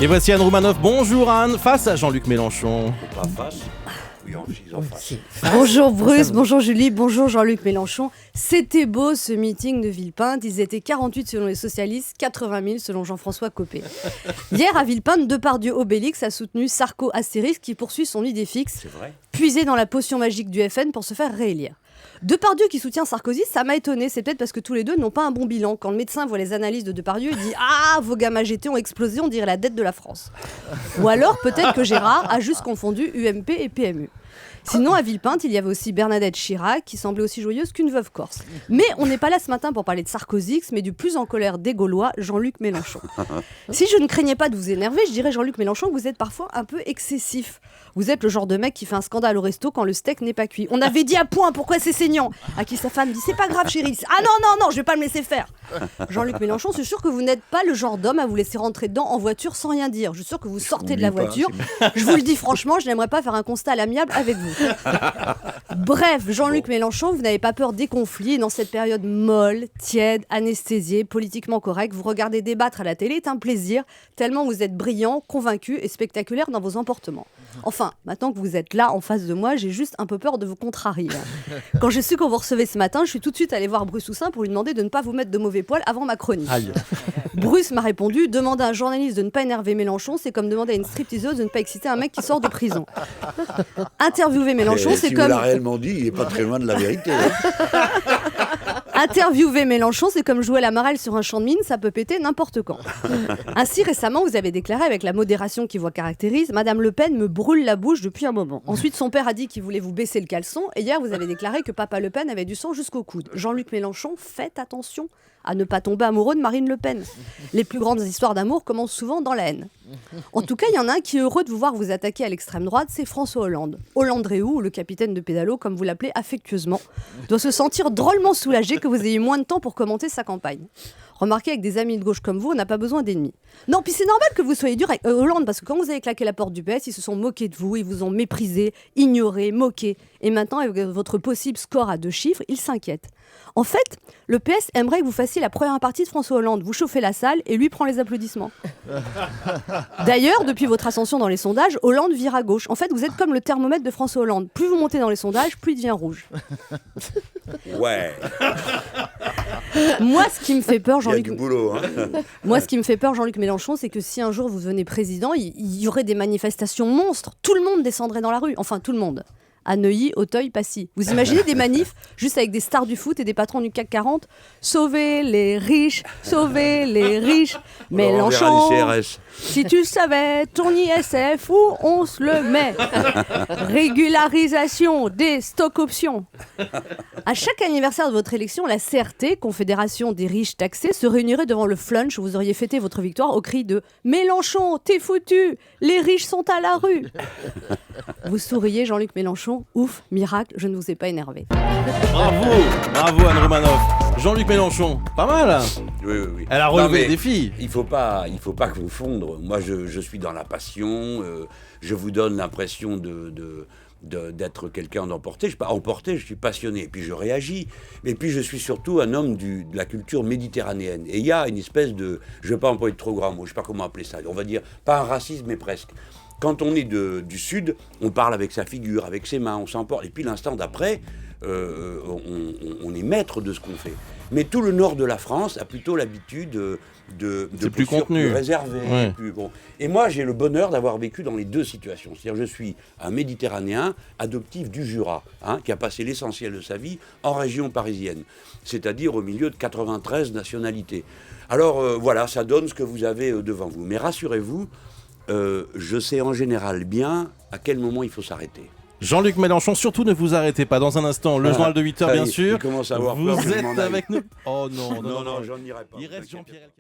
Et voici Anne Roumanoff. Bonjour Anne, face à Jean-Luc Mélenchon. Pas face. Oui, en face. Bonjour Bruce, bonjour Julie, bonjour Jean-Luc Mélenchon. C'était beau ce meeting de Villepinte. Ils étaient 48 selon les socialistes, 80 000 selon Jean-François Copé. Hier à Villepinte, Depardieu Obélix a soutenu Sarko Astérix qui poursuit son idée fixe, puisé dans la potion magique du FN pour se faire réélire. Depardieu qui soutient Sarkozy, ça m'a étonné. C'est peut-être parce que tous les deux n'ont pas un bon bilan. Quand le médecin voit les analyses de Depardieu, il dit « Ah, vos gamma GT ont explosé, on dirait la dette de la France ». Ou alors peut-être que Gérard a juste confondu UMP et PMU. Sinon, à Villepinte, il y avait aussi Bernadette Chirac, qui semblait aussi joyeuse qu'une veuve corse. Mais on n'est pas là ce matin pour parler de Sarkozy, mais du plus en colère des Gaulois, Jean-Luc Mélenchon. Si je ne craignais pas de vous énerver, je dirais Jean-Luc Mélenchon que vous êtes parfois un peu excessif. Vous êtes le genre de mec qui fait un scandale au resto quand le steak n'est pas cuit. On avait dit à point, pourquoi c'est saignant ? À qui sa femme dit, c'est pas grave chérie. Ah non, je vais pas me laisser faire. Jean-Luc Mélenchon, c'est sûr que vous n'êtes pas le genre d'homme à vous laisser rentrer dedans en voiture sans rien dire. Je suis sûr que vous sortez de la voiture. Je vous le dis franchement, je n'aimerais pas faire un constat à l'amiable avec vous. Bref, Jean-Luc Mélenchon, vous n'avez pas peur des conflits. Et dans cette période molle, tiède, anesthésiée, politiquement correcte, vous regardez débattre à la télé est un plaisir, tellement vous êtes brillant, convaincu et spectaculaire dans vos emportements. Enfin, maintenant que vous êtes là en face de moi, j'ai juste un peu peur de vous contrarier. Quand j'ai su qu'on vous recevait ce matin, je suis tout de suite allée voir Bruce Toussaint pour lui demander de ne pas vous mettre de mauvais poil avant ma chronique. Aïe. Bruce m'a répondu, demander à un journaliste de ne pas énerver Mélenchon, c'est comme demander à une stripteaseuse de ne pas exciter un mec qui sort de prison. Interviewer Mélenchon, c'est comme... Si vous l'a réellement dit, il n'est pas très loin de la vérité. Interviewer Mélenchon, c'est comme jouer la marelle sur un champ de mine, ça peut péter n'importe quand. Ainsi, récemment, vous avez déclaré avec la modération qui vous caractérise, Madame Le Pen me brûle la bouche depuis un moment. Ensuite, son père a dit qu'il voulait vous baisser le caleçon, et hier, vous avez déclaré que Papa Le Pen avait du sang jusqu'au coude. Jean-Luc Mélenchon, faites attention à ne pas tomber amoureux de Marine Le Pen. Les plus grandes histoires d'amour commencent souvent dans la haine. En tout cas, il y en a un qui est heureux de vous voir vous attaquer à l'extrême droite, c'est François Hollande. Hollande Réou, le capitaine de pédalo, comme vous l'appelez affectueusement, doit se sentir drôlement soulagé que vous ayez moins de temps pour commenter sa campagne. Remarquez, avec des amis de gauche comme vous, on n'a pas besoin d'ennemis. Non, puis c'est normal que vous soyez dur avec Hollande, parce que quand vous avez claqué la porte du PS, ils se sont moqués de vous, ils vous ont méprisé, ignoré, moqué. Et maintenant, avec votre possible score à 2 chiffres, ils s'inquiètent. En fait, le PS aimerait que vous fassiez la première partie de François Hollande. Vous chauffez la salle et lui prend les applaudissements. D'ailleurs, depuis votre ascension dans les sondages, Hollande vire à gauche. En fait, vous êtes comme le thermomètre de François Hollande. Plus vous montez dans les sondages, plus il devient rouge. Ouais. Moi, ce qui me fait peur, Jean-Luc... Il y a du boulot, hein. Moi, ce qui me fait peur, Jean-Luc Mélenchon, c'est que si un jour vous devenez président, il y aurait des manifestations monstres. Tout le monde descendrait dans la rue. Enfin, tout le monde. À Neuilly, Auteuil, Passy. Vous imaginez des manifs juste avec des stars du foot et des patrons du CAC 40 ? Sauvez les riches, Mélenchon, si tu savais ton ISF, où on se le met ? Régularisation des stocks options. À chaque anniversaire de votre élection, la CRT, Confédération des riches taxés, se réunirait devant le flunch où vous auriez fêté votre victoire au cri de « Mélenchon, t'es foutu, les riches sont à la rue !» Vous souriez, Jean-Luc Mélenchon. Ouf, miracle, je ne vous ai pas énervé. Bravo Anne Roumanoff. Jean-Luc Mélenchon, pas mal. Oui. Elle a relevé le défi. Il faut pas confondre. Moi, je suis dans la passion. Je vous donne l'impression d'être quelqu'un d'emporté. Je suis pas emporté, je suis passionné. Et puis je réagis. Et puis je suis surtout un homme de la culture méditerranéenne. Et il y a une espèce de... Je ne vais pas employer de trop grands mots, je ne sais pas comment appeler ça. On va dire, pas un racisme, mais presque. Quand on est du Sud, on parle avec sa figure, avec ses mains, on s'emporte. Et puis l'instant d'après, on est maître de ce qu'on fait. Mais tout le nord de la France a plutôt l'habitude de plus contenu, réservé. Ouais. Bon. Et moi, j'ai le bonheur d'avoir vécu dans les deux situations. C'est-à-dire, je suis un Méditerranéen adoptif du Jura, qui a passé l'essentiel de sa vie en région parisienne, c'est-à-dire au milieu de 93 nationalités. Alors voilà, ça donne ce que vous avez devant vous. Mais rassurez-vous, je sais en général bien à quel moment il faut s'arrêter. Jean-Luc Mélenchon, surtout ne vous arrêtez pas. Dans un instant, le journal de 8h, bien sûr. Il commence à avoir peur vous que je êtes m'en aille. avec nous. Oh non, Non, j'en irai pas. Il reste Jean-Pierre Elkabbach.